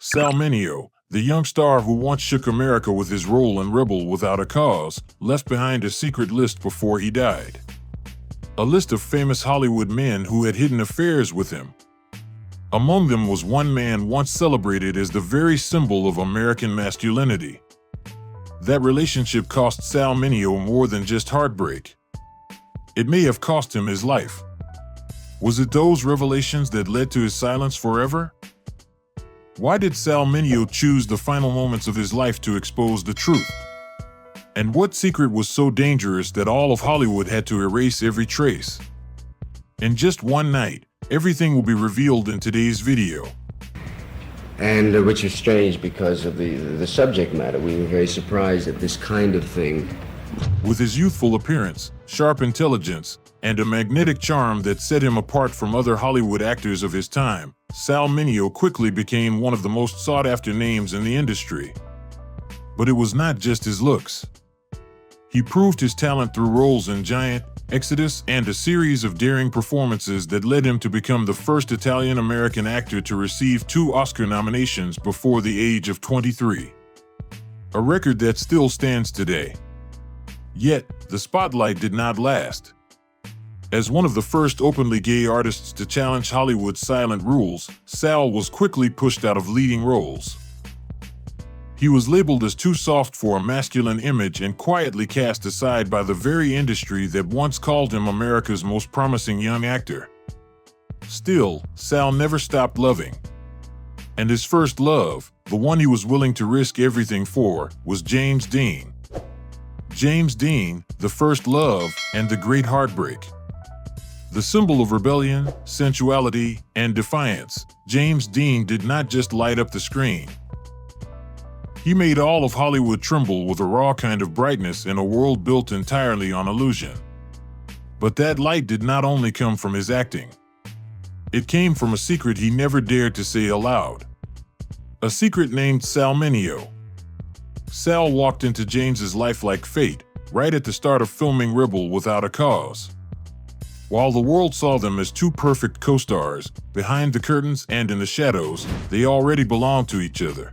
Sal Mineo, the young star who once shook America with his role in Rebel Without a Cause, left behind a secret list before he died. A list of famous Hollywood men who had hidden affairs with him. Among them was one man once celebrated as the very symbol of American masculinity. That relationship cost Sal Mineo more than just heartbreak. It may have cost him his life. Was it those revelations that led to his silence forever? Why did Sal Mineo choose the final moments of his life to expose the truth? And what secret was so dangerous that all of Hollywood had to erase every trace? In just one night, everything will be revealed in today's video. And which is strange because of the subject matter. We were very surprised at this kind of thing. With his youthful appearance, sharp intelligence, and a magnetic charm that set him apart from other Hollywood actors of his time, Sal Mineo quickly became one of the most sought-after names in the industry. But it was not just his looks. He proved his talent through roles in Giant, Exodus, and a series of daring performances that led him to become the first Italian-American actor to receive 2 Oscar nominations before the age of 23. A record that still stands today. Yet, the spotlight did not last. As one of the first openly gay artists to challenge Hollywood's silent rules, Sal was quickly pushed out of leading roles. He was labeled as too soft for a masculine image and quietly cast aside by the very industry that once called him America's most promising young actor. Still, Sal never stopped loving. And his first love, the one he was willing to risk everything for, was James Dean. James Dean, the first love, and the great heartbreak. The symbol of rebellion, sensuality, and defiance, James Dean did not just light up the screen. He made all of Hollywood tremble with a raw kind of brightness in a world built entirely on illusion. But that light did not only come from his acting. It came from a secret he never dared to say aloud. A secret named Sal Mineo. Sal walked into James's life like fate, right at the start of filming Rebel Without a Cause. While the world saw them as 2 perfect co-stars, behind the curtains and in the shadows, they already belonged to each other.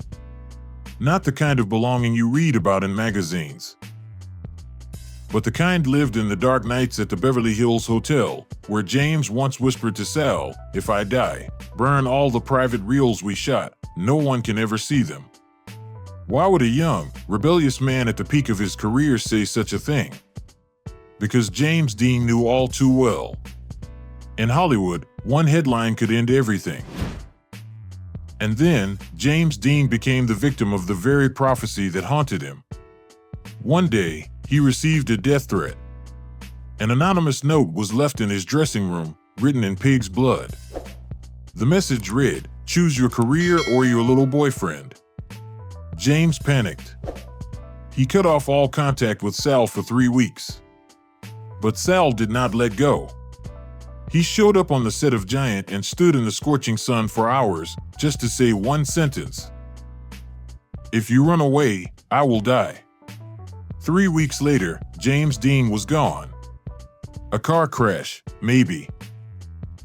Not the kind of belonging you read about in magazines, but the kind lived in the dark nights at the Beverly Hills Hotel, where James once whispered to Sal, "If I die, burn all the private reels we shot, no one can ever see them." Why would a young, rebellious man at the peak of his career say such a thing? Because James Dean knew all too well. In Hollywood, one headline could end everything. And then, James Dean became the victim of the very prophecy that haunted him. One day, he received a death threat. An anonymous note was left in his dressing room, written in pig's blood. The message read, "Choose your career or your little boyfriend." James panicked. He cut off all contact with Sal for 3 weeks. But Sal did not let go. He showed up on the set of Giant and stood in the scorching sun for hours, just to say one sentence. "If you run away, I will die." 3 weeks later, James Dean was gone. A car crash, maybe.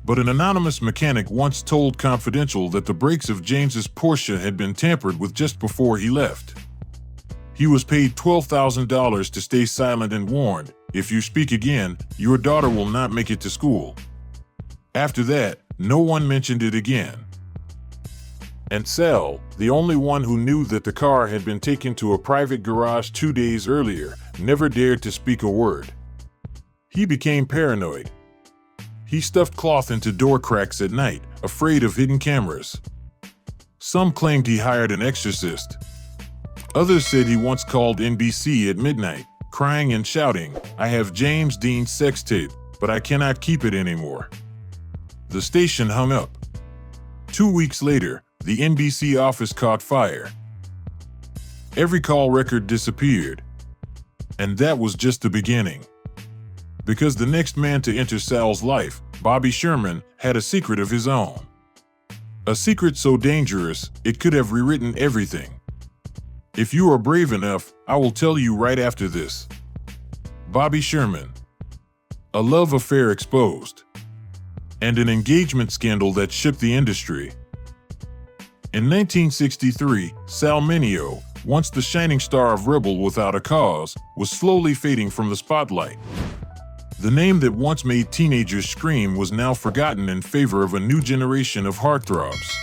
But an anonymous mechanic once told Confidential that the brakes of James's Porsche had been tampered with just before he left. He was paid $12,000 to stay silent and warned, "If you speak again, your daughter will not make it to school." After that, no one mentioned it again. And Sal, the only one who knew that the car had been taken to a private garage 2 days earlier, never dared to speak a word. He became paranoid. He stuffed cloth into door cracks at night, afraid of hidden cameras. Some claimed he hired an exorcist. Others said he once called NBC at midnight, crying and shouting, "I have James Dean's sex tape, but I cannot keep it anymore." The station hung up. 2 weeks later, the NBC office caught fire. Every call record disappeared. And that was just the beginning. Because the next man to enter Sal's life, Bobby Sherman, had a secret of his own. A secret so dangerous, it could have rewritten everything. If you are brave enough, I will tell you right after this. Bobby Sherman. A love affair exposed. And an engagement scandal that shook the industry. In 1963, Sal Mineo, once the shining star of Rebel Without a Cause, was slowly fading from the spotlight. The name that once made teenagers scream was now forgotten in favor of a new generation of heartthrobs.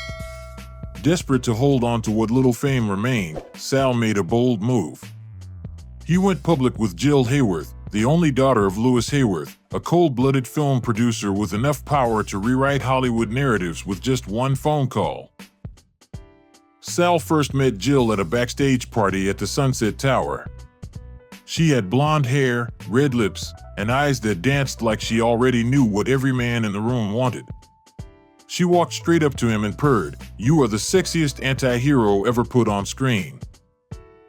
Desperate to hold on to what little fame remained, Sal made a bold move. He went public with Jill Hayworth, the only daughter of Louis Hayworth, a cold-blooded film producer with enough power to rewrite Hollywood narratives with just one phone call. Sal first met Jill at a backstage party at the Sunset Tower. She had blonde hair, red lips, and eyes that danced like she already knew what every man in the room wanted. She walked straight up to him and purred, "You are the sexiest anti-hero ever put on screen."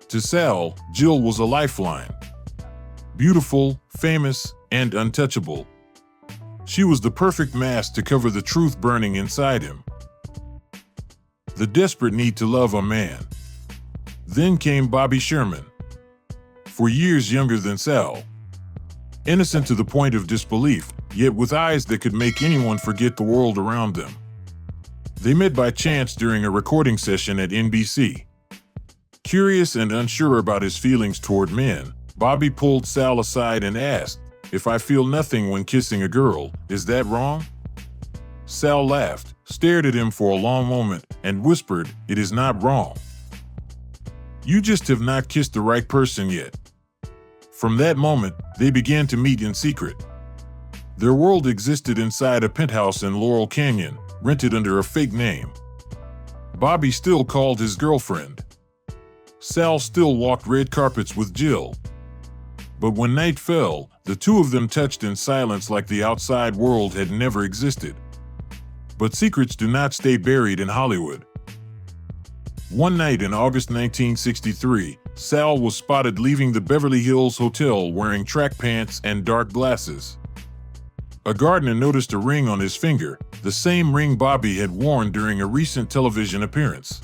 To Sal, Jill was a lifeline. Beautiful, famous, and untouchable. She was the perfect mask to cover the truth burning inside him. The desperate need to love a man. Then came Bobby Sherman. For years younger than Sal. Innocent to the point of disbelief, yet with eyes that could make anyone forget the world around them. They met by chance during a recording session at NBC. Curious and unsure about his feelings toward men, Bobby pulled Sal aside and asked, "If I feel nothing when kissing a girl, is that wrong?" Sal laughed, stared at him for a long moment, and whispered, "It is not wrong. You just have not kissed the right person yet." From that moment, they began to meet in secret. Their world existed inside a penthouse in Laurel Canyon, rented under a fake name. Bobby still called his girlfriend. Sal still walked red carpets with Jill. But when night fell, the two of them touched in silence like the outside world had never existed. But secrets do not stay buried in Hollywood. One night in August 1963, Sal was spotted leaving the Beverly Hills Hotel wearing track pants and dark glasses. A gardener noticed a ring on his finger, the same ring Bobby had worn during a recent television appearance.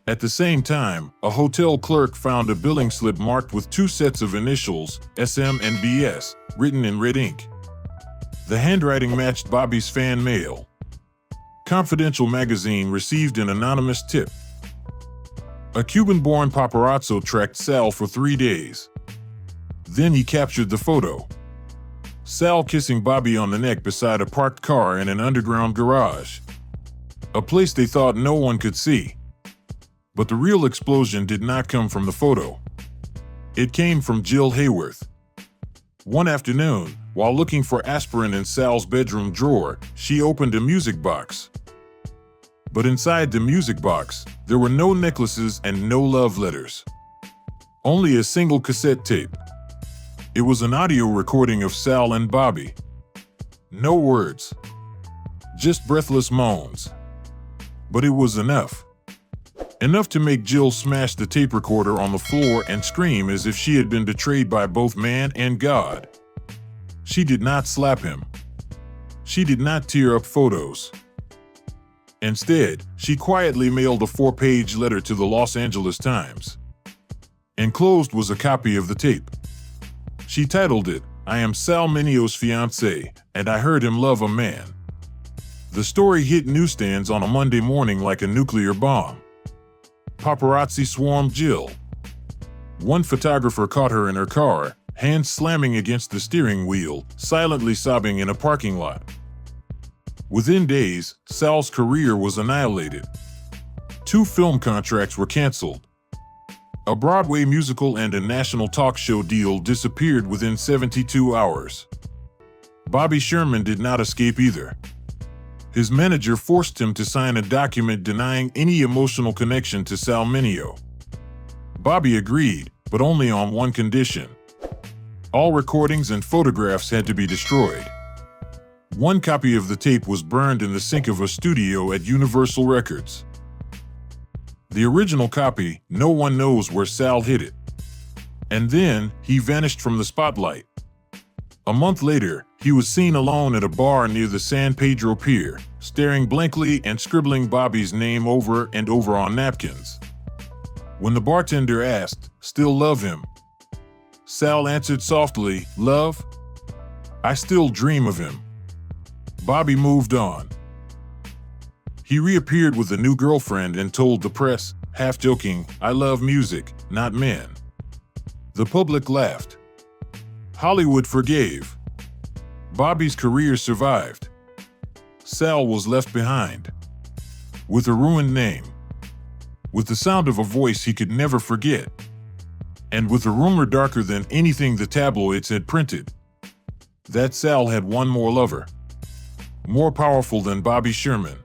At the same time, a hotel clerk found a billing slip marked with two sets of initials, SM and BS, written in red ink. The handwriting matched Bobby's fan mail. Confidential magazine received an anonymous tip. A Cuban-born paparazzo tracked Sal for 3 days. Then he captured the photo. Sal kissing Bobby on the neck beside a parked car in an underground garage. A place they thought no one could see. But the real explosion did not come from the photo. It came from Jill Hayworth. One afternoon, while looking for aspirin in Sal's bedroom drawer, she opened a music box. But inside the music box, there were no necklaces and no love letters. Only a single cassette tape. It was an audio recording of Sal and Bobby. No words. Just breathless moans. But it was enough. Enough to make Jill smash the tape recorder on the floor and scream as if she had been betrayed by both man and God. She did not slap him. She did not tear up photos. Instead, she quietly mailed a 4-page letter to the Los Angeles Times. Enclosed was a copy of the tape. She titled it, "I am Sal Mineo's fiancée, and I heard him love a man." The story hit newsstands on a Monday morning like a nuclear bomb. Paparazzi swarmed Jill. One photographer caught her in her car, hands slamming against the steering wheel, silently sobbing in a parking lot. Within days, Sal's career was annihilated. 2 film contracts were canceled. A Broadway musical and a national talk show deal disappeared within 72 hours. Bobby Sherman did not escape either. His manager forced him to sign a document denying any emotional connection to Sal Mineo. Bobby agreed, but only on one condition. All recordings and photographs had to be destroyed. One copy of the tape was burned in the sink of a studio at Universal Records. The original copy, no one knows where Sal hid it. And then, he vanished from the spotlight. A month later, he was seen alone at a bar near the San Pedro Pier, staring blankly and scribbling Bobby's name over and over on napkins. When the bartender asked, "Still love him?" Sal answered softly, "Love? I still dream of him." Bobby moved on. He reappeared with a new girlfriend and told the press, half joking, "I love music, not men." The public laughed. Hollywood forgave. Bobby's career survived. Sal was left behind. With a ruined name. With the sound of a voice he could never forget. And with a rumor darker than anything the tabloids had printed. That Sal had one more lover. More powerful than Bobby Sherman.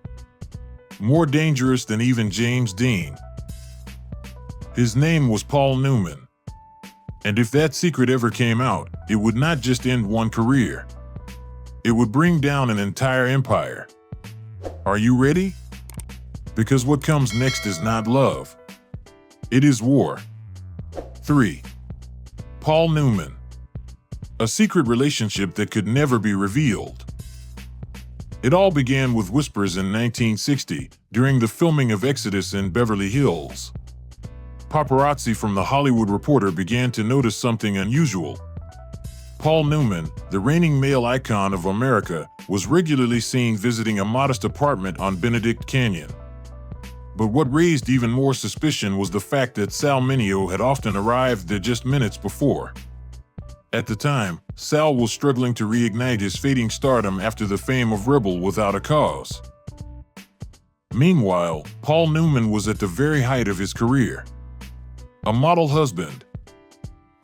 More dangerous than even James Dean. His name was Paul Newman. And if that secret ever came out, it would not just end one career. It would bring down an entire empire. Are you ready? Because what comes next is not love. It is war. 3. Paul Newman. A secret relationship that could never be revealed. It all began with whispers in 1960, during the filming of Exodus in Beverly Hills. Paparazzi from The Hollywood Reporter began to notice something unusual. Paul Newman, the reigning male icon of America, was regularly seen visiting a modest apartment on Benedict Canyon. But what raised even more suspicion was the fact that Sal Mineo had often arrived there just minutes before. At the time, Sal was struggling to reignite his fading stardom after the fame of Rebel Without a Cause. Meanwhile, Paul Newman was at the very height of his career. A model husband.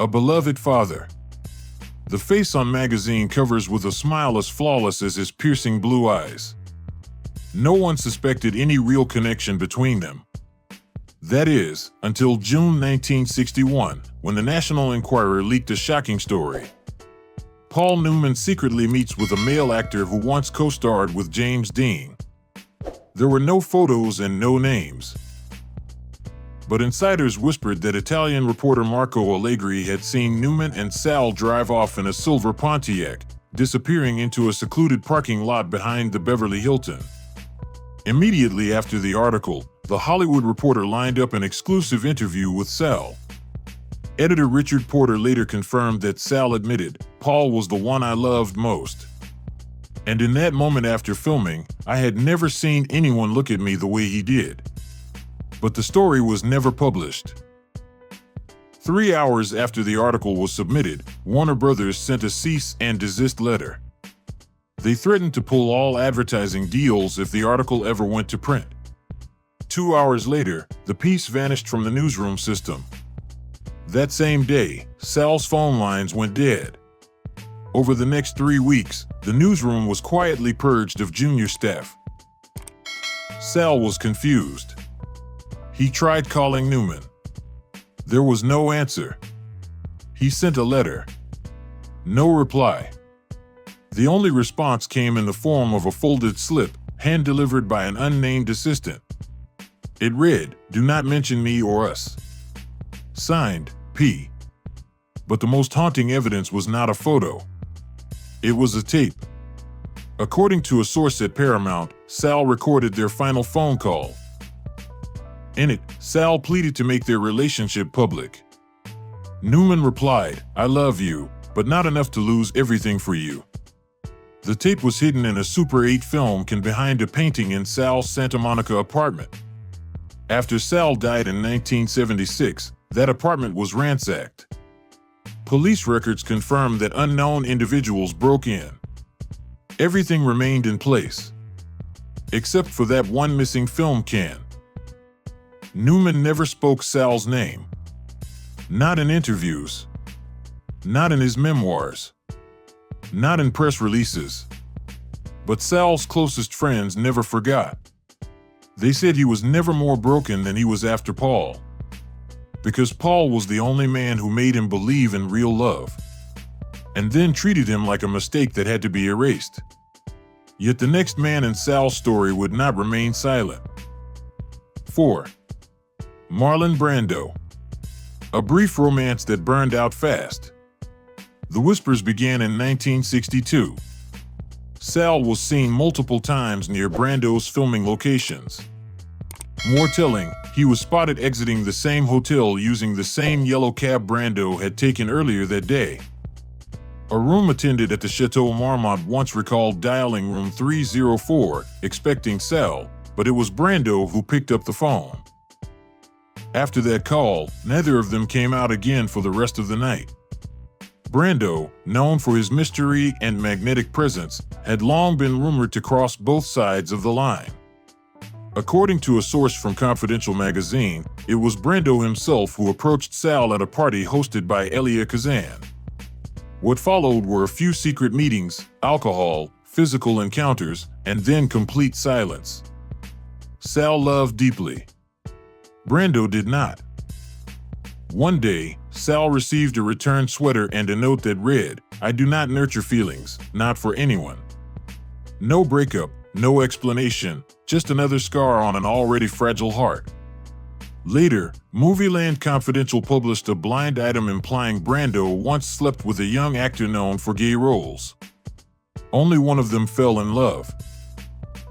A beloved father. The face on magazine covers with a smile as flawless as his piercing blue eyes. No one suspected any real connection between them. That is, until June 1961, when the National Enquirer leaked a shocking story. Paul Newman secretly meets with a male actor who once co-starred with James Dean. There were no photos and no names. But insiders whispered that Italian reporter Marco Allegri had seen Newman and Sal drive off in a silver Pontiac, disappearing into a secluded parking lot behind the Beverly Hilton. Immediately after the article, The Hollywood Reporter lined up an exclusive interview with Sal. Editor Richard Porter later confirmed that Sal admitted, "Paul was the one I loved most. And in that moment after filming, I had never seen anyone look at me the way he did." But the story was never published. 3 hours after the article was submitted, Warner Brothers sent a cease and desist letter. They threatened to pull all advertising deals if the article ever went to print. 2 hours later, the piece vanished from the newsroom system. That same day, Sal's phone lines went dead. Over the next 3 weeks, the newsroom was quietly purged of junior staff. Sal was confused. He tried calling Newman. There was no answer. He sent a letter. No reply. The only response came in the form of a folded slip, hand-delivered by an unnamed assistant. It read, "Do not mention me or us." Signed, P. But the most haunting evidence was not a photo. It was a tape. According to a source at Paramount, Sal recorded their final phone call. In it, Sal pleaded to make their relationship public. Newman replied, "I love you, but not enough to lose everything for you." The tape was hidden in a Super 8 film can behind a painting in Sal's Santa Monica apartment. After Sal died in 1976, that apartment was ransacked. Police records confirmed that unknown individuals broke in. Everything remained in place. Except for that one missing film can. Newman never spoke Sal's name. Not in interviews. Not in his memoirs. Not in press releases. But Sal's closest friends never forgot. They said he was never more broken than he was after Paul. Because Paul was the only man who made him believe in real love. And then treated him like a mistake that had to be erased. Yet the next man in Sal's story would not remain silent. 4. Marlon Brando. A brief romance that burned out fast. The whispers began in 1962. Sal was seen multiple times near Brando's filming locations. More telling, he was spotted exiting the same hotel using the same yellow cab Brando had taken earlier that day. A room attendant at the Chateau Marmont once recalled dialing room 304, expecting Sal, but it was Brando who picked up the phone. After that call, neither of them came out again for the rest of the night. Brando, known for his mystery and magnetic presence, had long been rumored to cross both sides of the line. According to a source from Confidential magazine, it was Brando himself who approached Sal at a party hosted by Elia Kazan. What followed were a few secret meetings, alcohol, physical encounters, and then complete silence. Sal loved deeply. Brando did not. One day, Sal received a return sweater and a note that read, "I do not nurture feelings, not for anyone." No breakup, no explanation, just another scar on an already fragile heart. Later, Movieland Confidential published a blind item implying Brando once slept with a young actor known for gay roles. Only one of them fell in love.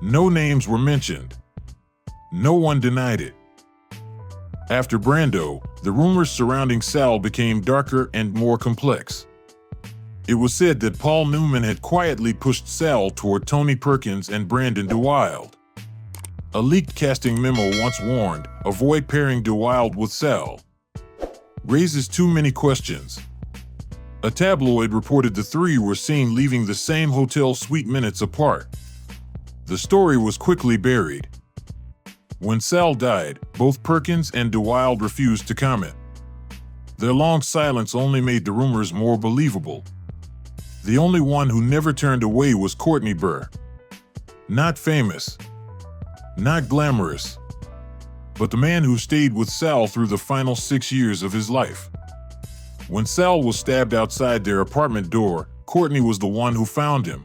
No names were mentioned. No one denied it. After Brando, the rumors surrounding Sal became darker and more complex. It was said that Paul Newman had quietly pushed Sal toward Tony Perkins and Brandon DeWilde. A leaked casting memo once warned, "Avoid pairing DeWilde with Sal. Raises too many questions." A tabloid reported the three were seen leaving the same hotel suite minutes apart. The story was quickly buried. When Sal died, both Perkins and DeWilde refused to comment. Their long silence only made the rumors more believable. The only one who never turned away was Courtney Burr. Not famous, not glamorous, but the man who stayed with Sal through the final 6 years of his life. When Sal was stabbed outside their apartment door, Courtney was the one who found him.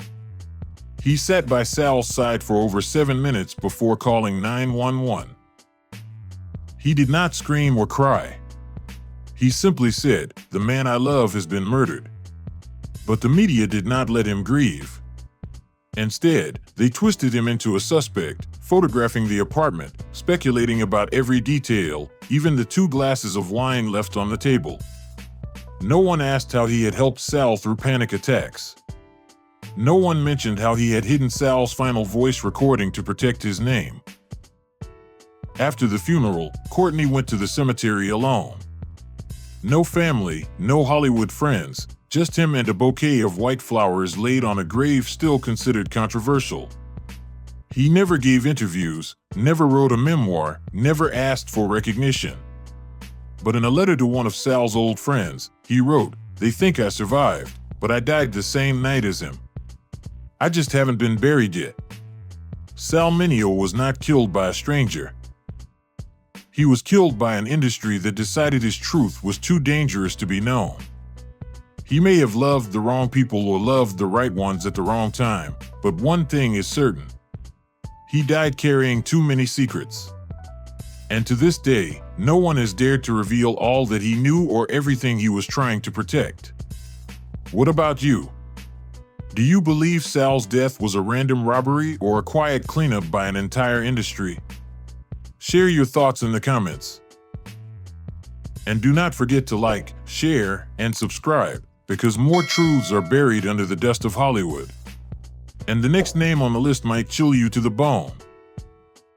He sat by Sal's side for over 7 minutes before calling 911. He did not scream or cry. He simply said, "The man I love has been murdered." But the media did not let him grieve. Instead, they twisted him into a suspect, photographing the apartment, speculating about every detail, even the 2 glasses of wine left on the table. No one asked how he had helped Sal through panic attacks. No one mentioned how he had hidden Sal's final voice recording to protect his name. After the funeral, Courtney went to the cemetery alone. No family, no Hollywood friends, just him and a bouquet of white flowers laid on a grave still considered controversial. He never gave interviews, never wrote a memoir, never asked for recognition. But in a letter to one of Sal's old friends, he wrote, "They think I survived, but I died the same night as him. I just haven't been buried yet." Sal Mineo was not killed by a stranger. He was killed by an industry that decided his truth was too dangerous to be known. He may have loved the wrong people or loved the right ones at the wrong time, but one thing is certain. He died carrying too many secrets. And to this day, no one has dared to reveal all that he knew or everything he was trying to protect. What about you? Do you believe Sal's death was a random robbery or a quiet cleanup by an entire industry? Share your thoughts in the comments. And do not forget to like, share, and subscribe, because more truths are buried under the dust of Hollywood. And the next name on the list might chill you to the bone.